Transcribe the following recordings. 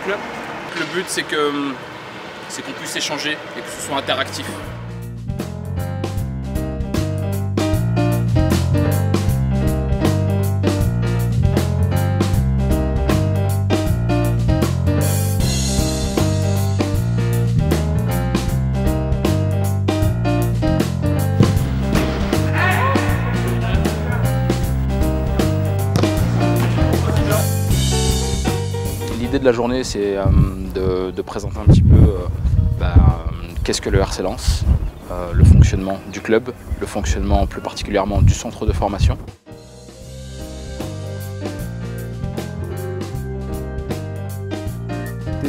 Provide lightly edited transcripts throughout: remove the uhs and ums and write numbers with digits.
club. Le but, c'est qu'on puisse échanger et que ce soit interactif. L'idée de la journée, c'est de présenter un petit peu qu'est-ce que le RC Lens, le fonctionnement du club, le fonctionnement plus particulièrement du centre de formation.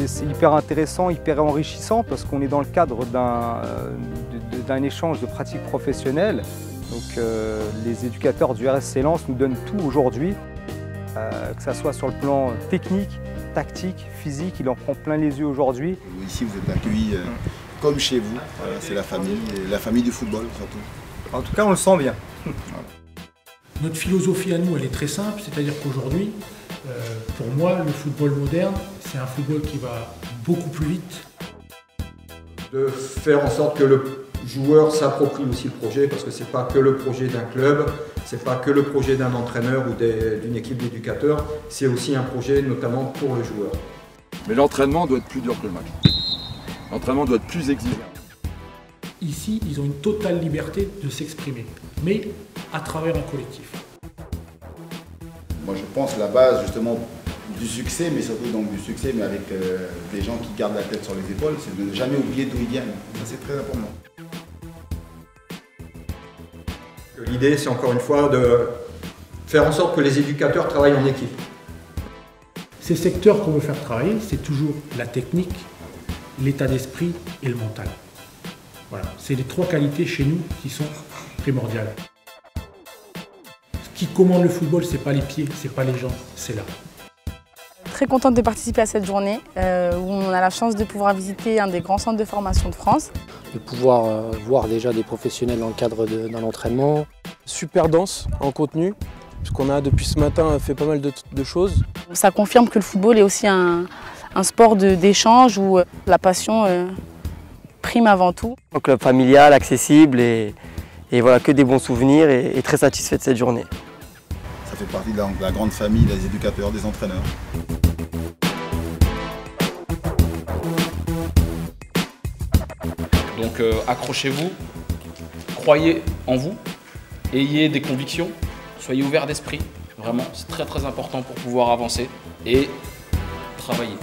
C'est hyper intéressant, hyper enrichissant parce qu'on est dans le cadre d'un échange de pratiques professionnelles. Donc les éducateurs du RC Lens nous donnent tout aujourd'hui, que ce soit sur le plan technique, tactique, physique, il en prend plein les yeux aujourd'hui. Ici vous êtes accueillis comme chez vous, voilà, c'est la famille du football surtout. En tout cas on le sent bien. Voilà. Notre philosophie à nous elle est très simple, c'est-à-dire qu'aujourd'hui, pour moi le football moderne c'est un football qui va beaucoup plus vite. De faire en sorte que le joueur s'approprie aussi le projet, parce que c'est pas que le projet d'un club, c'est pas que le projet d'un entraîneur ou d'une équipe d'éducateurs, c'est aussi un projet notamment pour le joueur. Mais l'entraînement doit être plus dur que le match. L'entraînement doit être plus exigeant. Ici, ils ont une totale liberté de s'exprimer, mais à travers un collectif. Moi je pense la base justement du succès, mais surtout donc du succès, mais avec des gens qui gardent la tête sur les épaules, c'est de ne jamais oublier d'où ils viennent. Ça c'est très important. L'idée c'est encore une fois de faire en sorte que les éducateurs travaillent en équipe. Ces secteurs qu'on veut faire travailler, c'est toujours la technique, l'état d'esprit et le mental. Voilà, c'est les trois qualités chez nous qui sont primordiales. Ce qui commande le football, c'est pas les pieds, c'est pas les jambes, c'est là. Très contente de participer à cette journée où on a la chance de pouvoir visiter un des grands centres de formation de France. De pouvoir voir déjà des professionnels dans le cadre d'un entraînement. Super dense en contenu, puisqu'on a depuis ce matin fait pas mal de choses. Ça confirme que le football est aussi un sport d'échange où la passion prime avant tout. Un club familial, accessible et voilà, que des bons souvenirs et très satisfait de cette journée. Ça fait partie de la grande famille des éducateurs, des entraîneurs. Donc accrochez-vous, croyez en vous, ayez des convictions, soyez ouverts d'esprit, vraiment c'est très important pour pouvoir avancer et travailler.